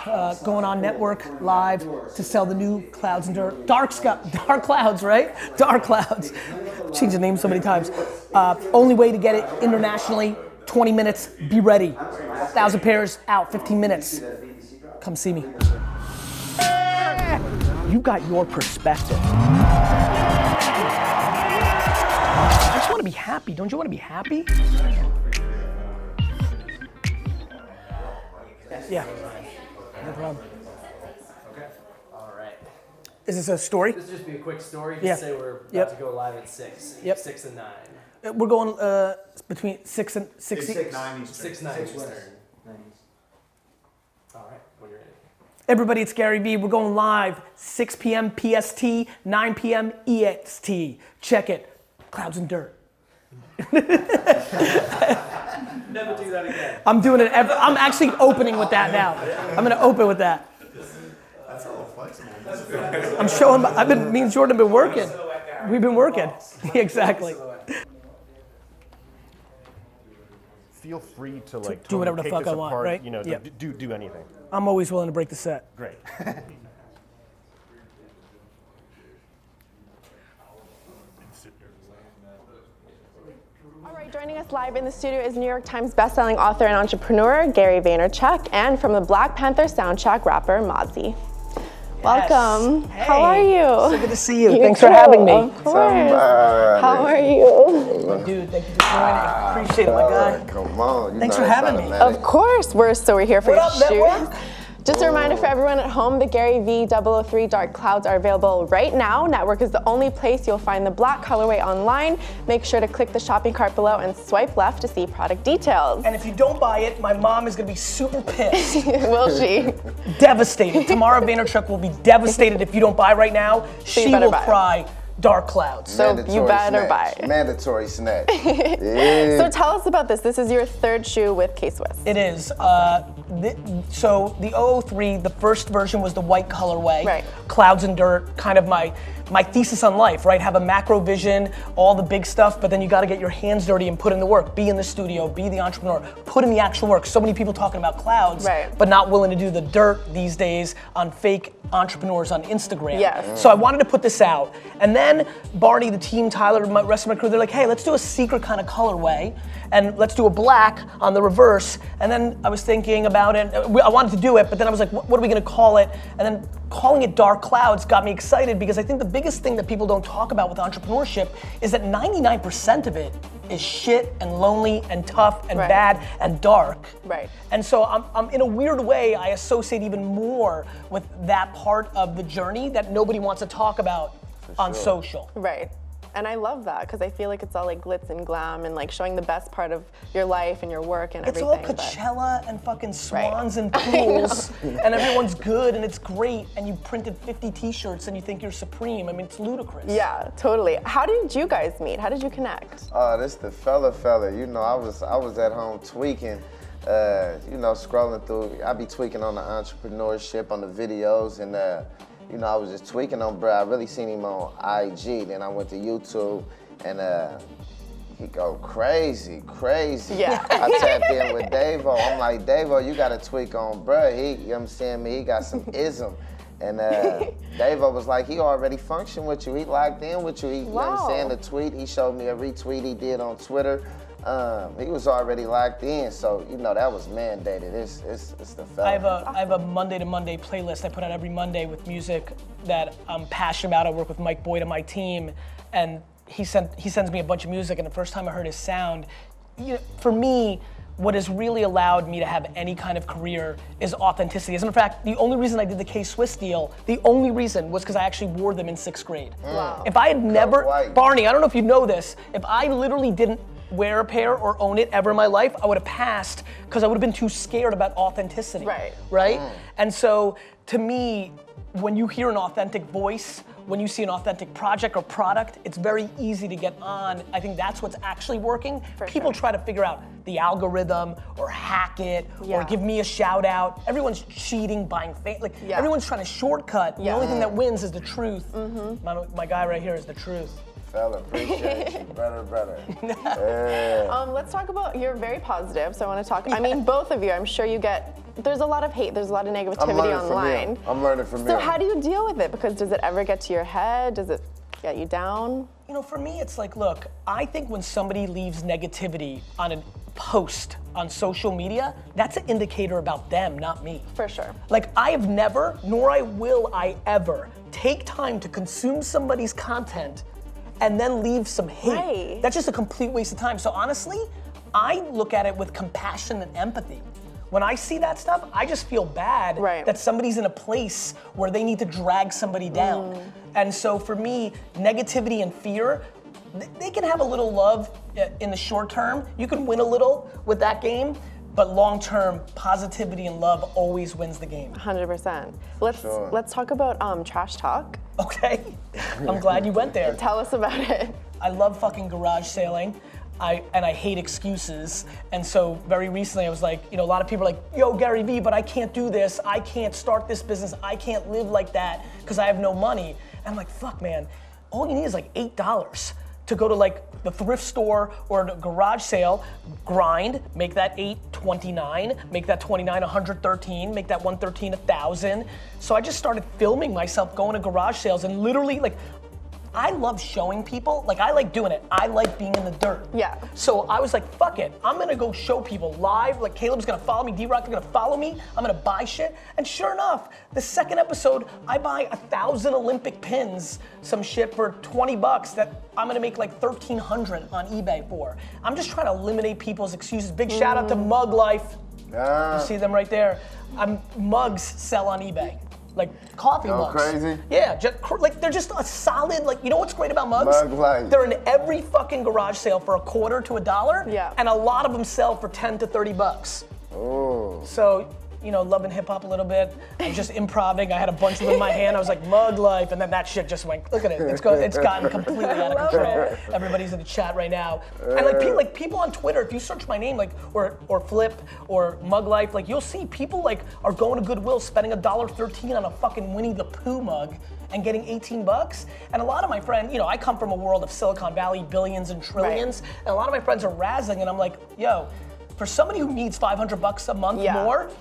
Going on network live to sell the new clouds and dark clouds, right? Dark clouds. Changed the name so many times. Only way to get it internationally, 20 minutes, be ready. 1,000 pairs out, 15 minutes. Come see me. You got your perspective. I just want to be happy. Don't you want to be happy? Yeah. No problem. Okay. All right. Is this a story? This will just be a quick story. Just Yeah. say we're about to go live at 6. Yep. 6 and 9. We're going between 6 and 6. 9 Eastern. 6, 9 Eastern. All right. When you're ready. Everybody, it's GaryVee. We're going live 6 p.m. PST, 9 p.m. EST. Check it. Clouds and dirt. Never do that again. I'm doing it. I'm actually opening with that now. I'm gonna open with that. That's a little flexible. I'm showing. Me and Jordan have been working. We've been working. Exactly. Feel free to like do whatever the take fuck this I want, apart, right? You know, Yeah. do anything. I'm always willing to break the set. Great. All right, joining us live in the studio is New York Times bestselling author and entrepreneur Gary Vaynerchuk, and from the Black Panther soundtrack rapper Mozzy. Welcome. Hey. How are you? So good to see you. Thanks for having me. Of course. How are you? Dude, thank you for joining. Appreciate it, my guy. Come on. Thanks for having me. Of course. We're here for What your up, shoot. network? Just a reminder for everyone at home, the GaryVee 003 Dark Clouds are available right now. Network is the only place you'll find the black colorway online. Make sure to click the shopping cart below and swipe left to see product details. And if you don't buy it, my mom is gonna be super pissed. Will she? Devastated. Tamara Vaynerchuk will be devastated if you don't buy right now. So you She better will buy. cry dark clouds. So you better buy. Mandatory snatch. Yeah. So tell us about this. This is your third shoe with K-Swiss. It is. So the 003, the first version was the white colorway. Right. Clouds and dirt, kind of my thesis on life, right? Have a macro vision, all the big stuff, but then you gotta get your hands dirty and put in the work. Be in the studio, be the entrepreneur, put in the actual work. So many people talking about clouds, right, but not willing to do the dirt these days on fake entrepreneurs on Instagram. Yes. So I wanted to put this out. And then Barney, the team, Tyler, the rest of my crew, they're like, hey, let's do a secret kind of colorway and let's do a black on the reverse. And then I was thinking about it. I wanted to do it, but then I was like, what are we gonna call it? And then calling it Dark Clouds got me excited because I think the biggest thing that people don't talk about with entrepreneurship is that 99% of it is shit and lonely and tough and bad and dark. Right. And so I'm in a weird way, I associate even more with that part of the journey that nobody wants to talk about on social. Right. And I love that because I feel like it's all like glitz and glam and like showing the best part of your life and your work and It's everything. all Coachella and fucking swans and pools and everyone's good and it's great and you printed 50 t-shirts and you think you're supreme. I mean, it's ludicrous. Yeah, totally. How did you guys meet? How did you connect? This the fella. You know, I was at home tweaking, you know, scrolling through. I be tweaking on the entrepreneurship, on the videos, and you know, I was just tweaking on bro. I really seen him on IG. Then I went to YouTube, and he go crazy. Yeah. I tapped in with Davo. I'm like, Davo, you got to tweak on bro. You know what I'm saying? He got some ism. And Davo was like, he already functioned with you. He locked in with you. You know what I'm saying? The tweet, he showed me a retweet he did on Twitter. He was already locked in, so you know that was mandated. It's the fella. I have a Monday to Monday playlist I put out every Monday with music that I'm passionate about. I work with Mike Boyd on my team, and he sends me a bunch of music. And the first time I heard his sound, you know, for me, what has really allowed me to have any kind of career is authenticity. As a matter of fact, the only reason I did the K-Swiss deal, the only reason was because I actually wore them in 6th grade. Wow. If I had never, white. Barney, I don't know if you know this, if I literally didn't wear a pair or own it ever in my life, I would have passed because I would have been too scared about authenticity. Right? And so, to me, when you hear an authentic voice, when you see an authentic project or product, it's very easy to get on. I think that's what's actually working. People try to figure out the algorithm or hack it or give me a shout out. Everyone's cheating, buying fame. Like everyone's trying to shortcut. The only thing that wins is the truth. My guy right here is the truth. Fella, appreciate you, brother. Let's talk about, you're very positive, so I want to talk, I mean, both of you, I'm sure you get there's a lot of hate, there's a lot of negativity online. I'm learning from So him. how do you deal with it? Because does it ever get to your head? Does it get you down? You know, for me, it's like, look, I think when somebody leaves negativity on a post on social media, that's an indicator about them, not me. For sure. Like, I have never, nor will I ever, take time to consume somebody's content and then leave some hate. Right. That's just a complete waste of time. So honestly, I look at it with compassion and empathy. When I see that stuff, I just feel bad that somebody's in a place where they need to drag somebody down. And so for me, negativity and fear, they can have a little love in the short term. You can win a little with that game, but long term, positivity and love always wins the game. 100%. Let's talk about trash talk. Okay, I'm glad you went there. Tell us about it. I love fucking garage sailing. And I hate excuses. And so very recently I was like, you know, a lot of people are like, yo, GaryVee, but I can't do this. I can't start this business. I can't live like that because I have no money. And I'm like, fuck, man. All you need is like $8 to go to like the thrift store or the garage sale, grind, make that $8 $29, make that $29 $113, make that $113 $1,000. So I just started filming myself going to garage sales and literally like, I love showing people, like I like doing it. I like being in the dirt. Yeah. So I was like, fuck it. I'm gonna go show people live, like Caleb's gonna follow me, D-Rock's gonna follow me, I'm gonna buy shit. And sure enough, the second episode, I buy 1,000 Olympic pins, some shit for 20 bucks that I'm gonna make like 1,300 on eBay for. I'm just trying to eliminate people's excuses. Big shout out to Mug Life. You see them right there. Mugs sell on eBay. Like coffee mugs. Crazy? Yeah, like they're just a solid, like, you know what's great about mugs? Mug life. They're in every fucking garage sale for $0.25 to $1. Yeah. And a lot of them sell for 10 to 30 bucks. Oh. So, you know, loving hip hop a little bit. I was just improvising. I had a bunch of them in my hand. I was like, Mug Life, and then that shit just went. Look at it. It's gotten completely out of control. Everybody's in the chat right now, and like people on Twitter. If you search my name, like or Flip or Mug Life, like you'll see people like are going to Goodwill, spending $1.13 on a fucking Winnie the Pooh mug and getting 18 bucks. And a lot of my friends, you know, I come from a world of Silicon Valley, billions and trillions, and a lot of my friends are razzing, and I'm like, yo. For somebody who needs $500 a month more,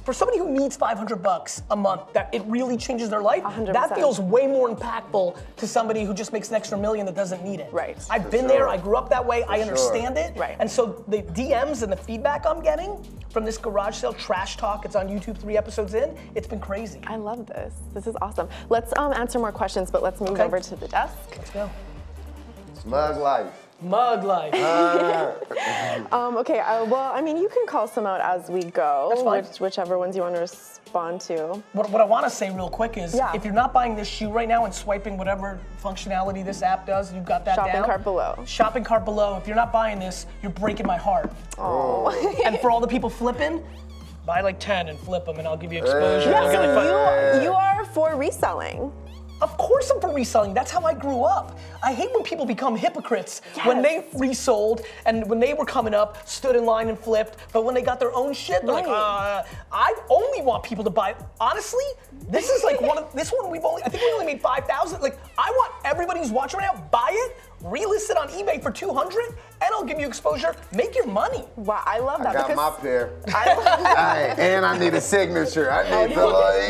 for somebody who needs $500 a month, that it really changes their life. 100%. That feels way more impactful to somebody who just makes an extra $1 million that doesn't need it. Right. I've been there. I grew up that way. I understand it. Right. And so the DMs and the feedback I'm getting from this garage sale trash talk, it's on YouTube 3 episodes in. It's been crazy. I love this. This is awesome. Let's answer more questions, but let's move over to the desk. Let's go. It's Mug Life. Mug Life. Okay, well, I mean, you can call some out as we go. That's fine. Whichever ones you want to respond to. What I want to say real quick is, if you're not buying this shoe right now and swiping whatever functionality this app does, you've got that down. Shopping cart below. Shopping cart below. If you're not buying this, you're breaking my heart. Oh. And for all the people flipping, buy like 10 and flip them and I'll give you exposure. Yeah, so you are for reselling. Of course I'm for reselling. That's how I grew up. I hate when people become hypocrites when they resold and when they were coming up, stood in line and flipped, but when they got their own shit, they're like, I only want people to buy. Honestly, this is like this one I think we only made 5,000. Like, I want everybody who's watching right now, buy it, relist it on eBay for 200, and I'll give you exposure. Make your money. Wow, I love that. I got my pair. And I need a signature. I need you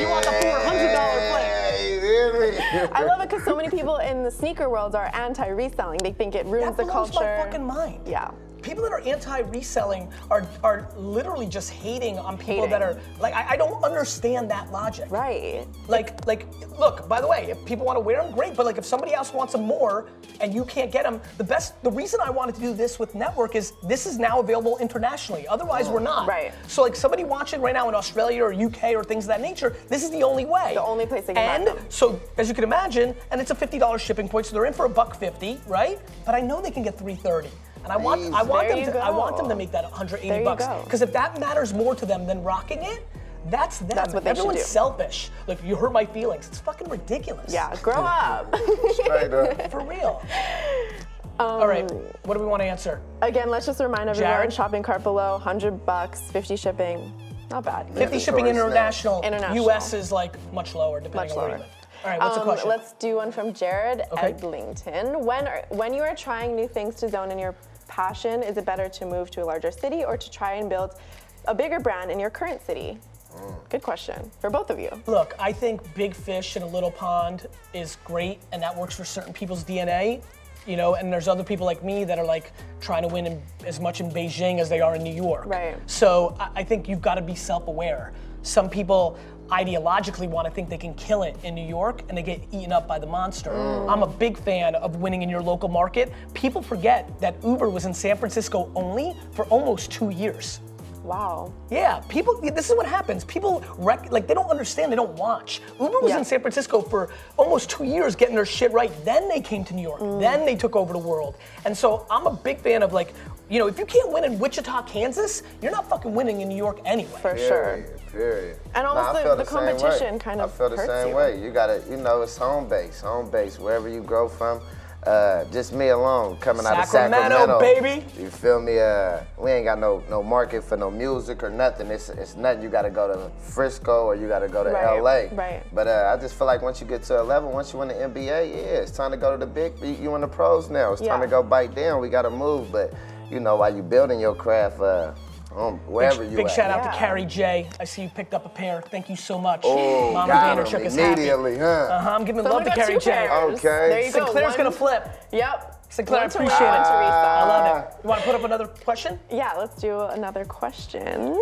want the $400 flip. I love it because so many people in the sneaker world are anti-reselling. They think it ruins the culture. That blows my fucking mind. Yeah. People that are anti-reselling are literally just hating on people that are, like, I don't understand that logic. Right. Like, look, by the way, if people want to wear them, great, but like if somebody else wants them more and you can't get them, the reason I wanted to do this with Network is this is now available internationally. Otherwise, we're not. Right. So like somebody watching right now in Australia or UK or things of that nature, this is the only way. The only place they can buy them. So, as you can imagine, and it's a $50 shipping point, so they're in for $1.50, right? But I know they can get $3.30. And I want them to make that $180 bucks. Because if that matters more to them than rocking it, that's them. That's what they Everyone's should do. Selfish. Like, you hurt my feelings. It's fucking ridiculous. Yeah, grow up. Straight up. For real. All right, what do we want to answer? Again, let's just remind everyone, Jared? shopping cart below, $100, 50 shipping. Not bad. 50 shipping international. International. US is like much lower depending on where you live. All right, what's the question? Let's do one from Jared Edlington. When you are trying new things to zone in your passion, is it better to move to a larger city or to try and build a bigger brand in your current city? Good question for both of you. Look, I think big fish in a little pond is great, and that works for certain people's DNA, you know, and there's other people like me that are like trying to win as much in Beijing as they are in New York. Right. So I think you've got to be self-aware. Some people ideologically want to think they can kill it in New York and they get eaten up by the monster. I'm a big fan of winning in your local market. People forget that Uber was in San Francisco only for almost 2 years. Wow. Yeah, people, this is what happens. People, they don't understand, they don't watch. Uber was in San Francisco for almost 2 years getting their shit right. Then they came to New York. Then they took over the world. And so I'm a big fan of like, you know, if you can't win in Wichita, Kansas, you're not fucking winning in New York anyway. For sure. Period. And almost the competition kind of hurts you. I feel the same way. You gotta, you know, it's home base, wherever you grow from. Just me alone, coming out of Sacramento, baby. You feel me? We ain't got no market for no music or nothing. It's nothing. You got to go to Frisco or you got to go to LA. Right. But I just feel like once you get to a level, once you win the NBA, it's time to go to the big. You in the pros now. It's time to go bite down. We got to move. But you know, while you building your craft, wherever you at. Big shout out to Carrie J. I see you picked up a pair. Thank you so much. Oh, Mama got Vaynerchuk him is immediately, happy. I'm giving love to Carrie J. Okay. There you go. Sinclair's gonna flip. Yep. Sinclair, I One to appreciate Ron, it. one to Risa. I love it. You want to put up another question? Yeah, let's do another question.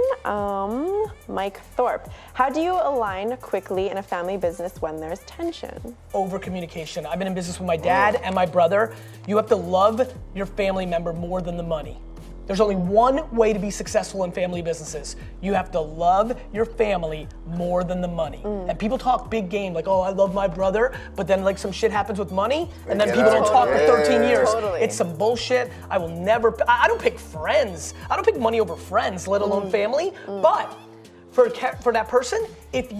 Mike Thorpe, how do you align quickly in a family business when there's tension? Over communication. I've been in business with my dad and my brother. You have to love your family member more than the money. There's only one way to be successful in family businesses. You have to love your family more than the money. And people talk big game, like, oh, I love my brother, but then like some shit happens with money, and then people don't talk for 13 years. Totally. It's some bullshit. I will never, I don't pick friends. I don't pick money over friends, let alone family. But for that person, if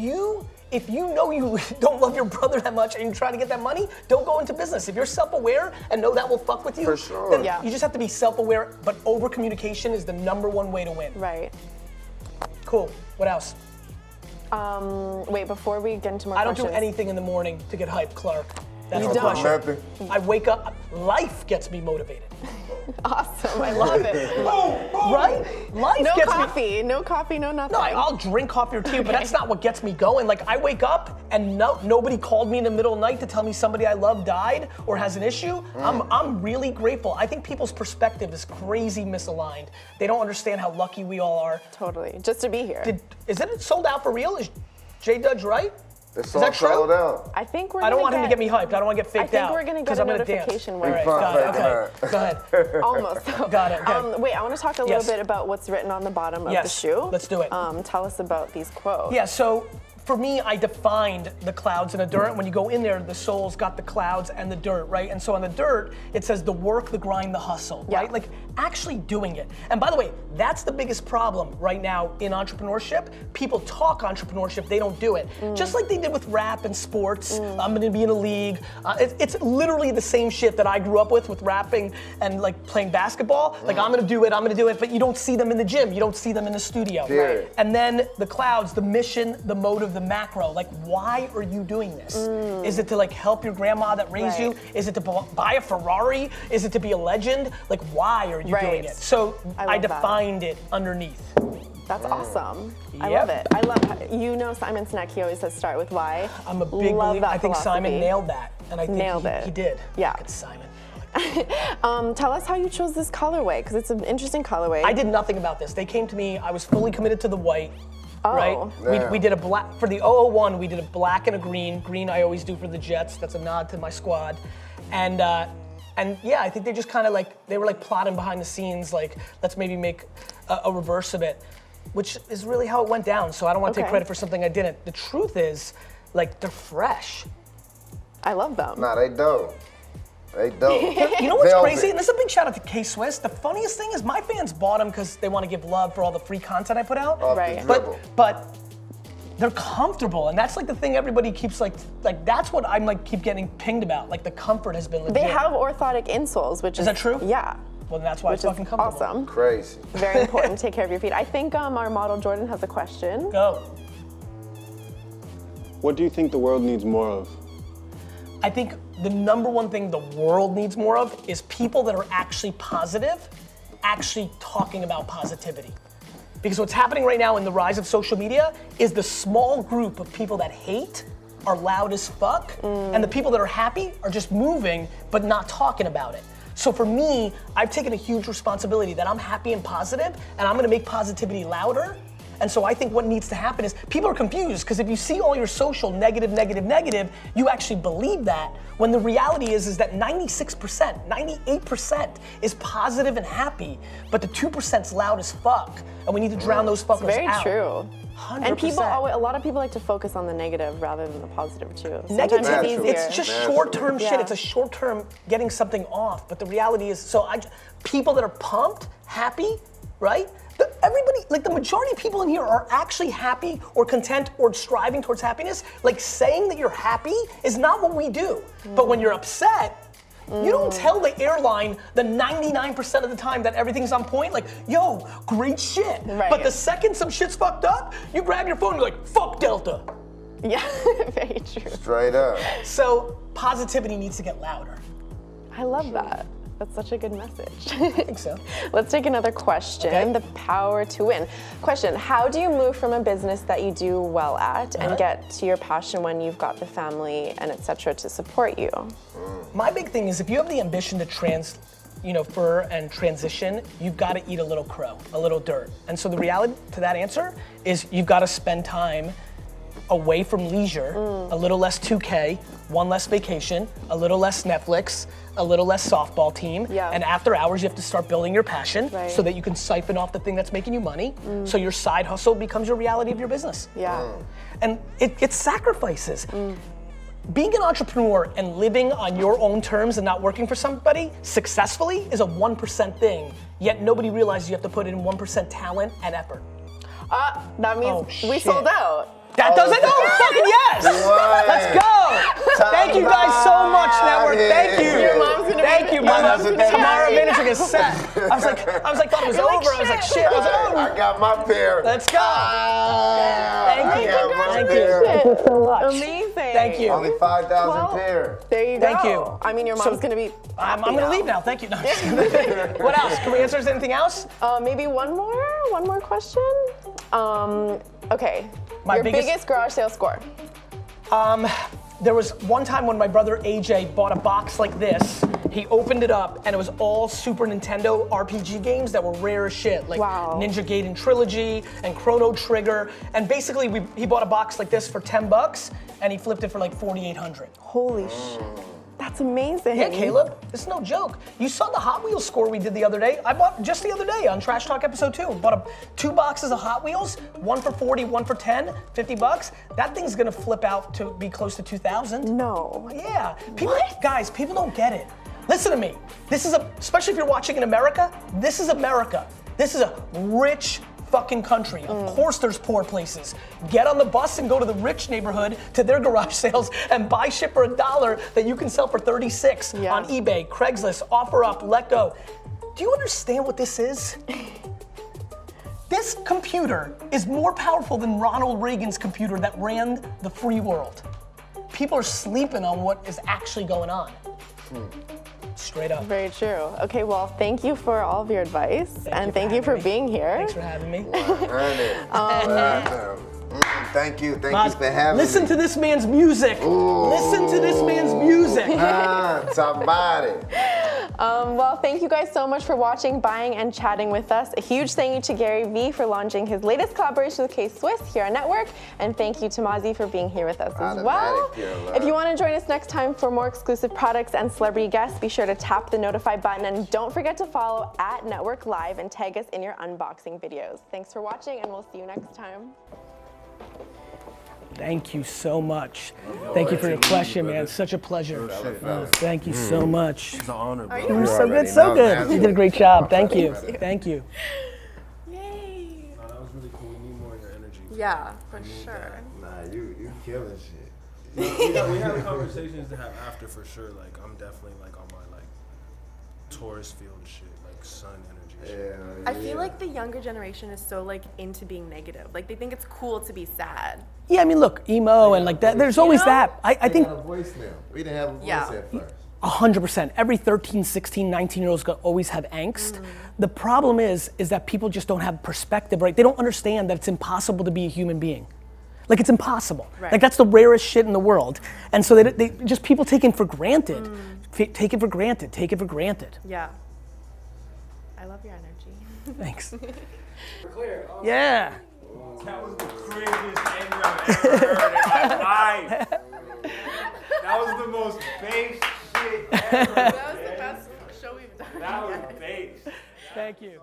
you know you don't love your brother that much and you're trying to get that money, don't go into business. If you're self-aware and know that will fuck with you, For sure. then you just have to be self-aware, but over-communication is the #1 way to win. Right. Cool. What else? Wait, before we get into more I don't questions. do anything in the morning to get hyped, Clark. That's You the don't? question. I wake up, life gets me motivated. Awesome, I love it. Right? Life No gets me. coffee, no coffee, no nothing. No, I'll drink coffee or tea, but that's not what gets me going. Like, I wake up and nobody called me in the middle of the night to tell me somebody I love died or has an issue. I'm really grateful. I think people's perspective is crazy misaligned. They don't understand how lucky we all are. Totally, just to be here. Is it sold out for real? Is J Dudge right? It's Is that true? sold out. I think we're I don't gonna want him to get me hyped. I don't want to get faked out. I think we're gonna get a I'm gonna notification dance. when All right, it's got it. Okay, go ahead. Almost. Got it. Okay. Wait, I want to talk a little bit about what's written on the bottom of the shoe. Let's do it. Tell us about these quotes. Yeah, so for me, I defined the clouds and the dirt. When you go in there, the soul's got the clouds and the dirt, right? And so on the dirt, it says the work, the grind, the hustle, right? Like actually doing it. And by the way, that's the biggest problem right now in entrepreneurship. People talk entrepreneurship, they don't do it. Just like they did with rap and sports. I'm gonna be in a league. It's literally the same shit that I grew up with rapping and like playing basketball. Like I'm gonna do it, but you don't see them in the gym. You don't see them in the studio. Right. And then the clouds, the mission, the motive, the macro. Like, why are you doing this? Is it to like help your grandma that raised you? Is it to buy a Ferrari? Is it to be a legend? Like, why are you doing it? So I defined it underneath. That's awesome. I love it. I love how, you know, Simon Sinek, he always says start with why. I'm a big believer. I think Simon nailed that. And I think he did. Yeah. Look at Simon. Tell us how you chose this colorway, because it's an interesting colorway. I did nothing about this. They came to me, I was fully committed to the white. Right? We did a black, for the 001, we did a black and a green. Green I always do for the Jets. That's a nod to my squad. And yeah, I think they just kind of like, they were like plotting behind the scenes, like, let's maybe make a reverse of it, which is really how it went down. So I don't want to take credit for something I didn't. The truth is, like, they're fresh. I love them. Nah, they don't. They don't. You know what's crazy? And this is a big shout out to K-Swiss. The funniest thing is my fans bought them because they want to give love for all the free content I put out. But they're comfortable, and that's like the thing everybody keeps like that's what I'm like keep getting pinged about. Like the comfort has been legit. They have orthotic insoles, which is that true? Yeah. Well, that's why it's fucking comfortable. Awesome. Crazy. Very important to take care of your feet. I think our model Jordan has a question. Go. What do you think the world needs more of? I think the #1 thing the world needs more of is people that are actually positive, actually talking about positivity. Because what's happening right now in the rise of social media is the small group of people that hate are loud as fuck, and the people that are happy are just moving but not talking about it. So for me, I've taken a huge responsibility that I'm happy and positive, and I'm gonna make positivity louder. And so I think what needs to happen is, people are confused, because if you see all your social negative, you actually believe that, when the reality is that 96%, 98% is positive and happy, but the 2%'s loud as fuck, and we need to drown those fuckers out. Very true. 100%. And a lot of people like to focus on the negative rather than the positive too. Negative, Sometimes it's easier. it's just short-term shit. It's a short-term getting something off, but the reality is, people that are pumped, happy, right? Everybody, like the majority of people in here are actually happy or content or striving towards happiness. Like, saying that you're happy is not what we do. But when you're upset, you don't tell the airline the 99% of the time that everything's on point, like, yo, great shit. Right. But the second some shit's fucked up, you grab your phone and you're like, fuck Delta. Yeah, very true. Straight up. So positivity needs to get louder. I love that. That's such a good message. I think so. Let's take another question. Okay. The power to win. Question, how do you move from a business that you do well at and get to your passion when you've got the family and etc. to support you? My big thing is, if you have the ambition to transfer and transition, you've got to eat a little crow, a little dirt. And so the reality to that answer is, you've got to spend time away from leisure, a little less 2K, one less vacation, a little less Netflix, a little less softball team, and after hours you have to start building your passion so that you can siphon off the thing that's making you money, so your side hustle becomes your reality of your business. And it's sacrifices. Being an entrepreneur and living on your own terms and not working for somebody successfully is a 1% thing, yet nobody realizes you have to put in 1% talent and effort. That means we sold out. That doesn't? Oh, fucking yes! Let's go! Thank you guys so much, Network. Thank you. Your mom's gonna Thank you, Mama. Tamara Vaynerchuk Vaynerchuk is set. I was like, thought it was over. I was like, shit. I was like, oh. I got my pair. Let's go. Thank you. Thank Thank you so much. Amazing. Thank you. Only 5,000 pair. There you go. Thank you. I mean, your mom's gonna be. I'm gonna leave now. Thank you. No, what else? Can we answer anything else? Maybe one more question. Okay. My Your biggest garage sale score. There was one time when my brother AJ bought a box like this. He opened it up and it was all Super Nintendo RPG games that were rare as shit, like Ninja Gaiden Trilogy and Chrono Trigger. And basically, he bought a box like this for $10 and he flipped it for like 4,800. Holy shit. That's amazing. Yeah, Caleb, this is no joke. You saw the Hot Wheels score we did the other day. I bought just the other day on Trash Talk episode 2. Bought 2 boxes of Hot Wheels, one for 40, one for 10, $50. That thing's gonna flip out to be close to 2,000. No. Yeah, guys, people don't get it. Listen to me. This is especially if you're watching in America, this is America. This is a rich fucking country. Of course there's poor places. Get on the bus and go to the rich neighborhood to their garage sales and buy shit for $1 that you can sell for 36 on eBay, Craigslist, OfferUp, Let Go. Do you understand what this is? This computer is more powerful than Ronald Reagan's computer that ran the free world. People are sleeping on what is actually going on. Straight up. Very true. Okay, well, thank you for all of your advice, thank you for being here. Thanks for having me. Thank you for having me. Listen to this man's music. Listen to this man's music. Somebody. Well, thank you guys so much for watching, buying, and chatting with us. A huge thank you to GaryVee for launching his latest collaboration with K-Swiss here on Network, and thank you to Mozzy for being here with us as well. If you want to join us next time for more exclusive products and celebrity guests, be sure to tap the notify button, and don't forget to follow @Network Live and tag us in your unboxing videos. Thanks for watching, and we'll see you next time. Thank you so much. Thank you for your question, man. Such a pleasure. Thank you so much. It's an honor, bro. You were so good, so good. You did a great job. Thank you. Thank you. Yay. That was really cool. We need more of your energy. Yeah, for sure. Nah, you killing shit. We have conversations to have after for sure. Like, I'm definitely like on my like Taurus field shit, like sun energy. I feel like the younger generation is so like into being negative. Like they think it's cool to be sad. Yeah, I mean, look, emo and like that. There's always that. I think. We didn't have a voice now. We didn't have a voice at first. 100%. Every 13, 16, 19-year-old's gonna always have angst. The problem is that people just don't have perspective, right? They don't understand that it's impossible to be a human being. Like, it's impossible. Right. Like, that's the rarest shit in the world. And so they just, people take it for granted. Take it for granted, take it for granted. Yeah. I love your energy. Thanks. Clear. Yeah. That was the craziest anger I've ever heard in my life. That was the most base shit ever. That was the best show we've done. That was base. Thank you.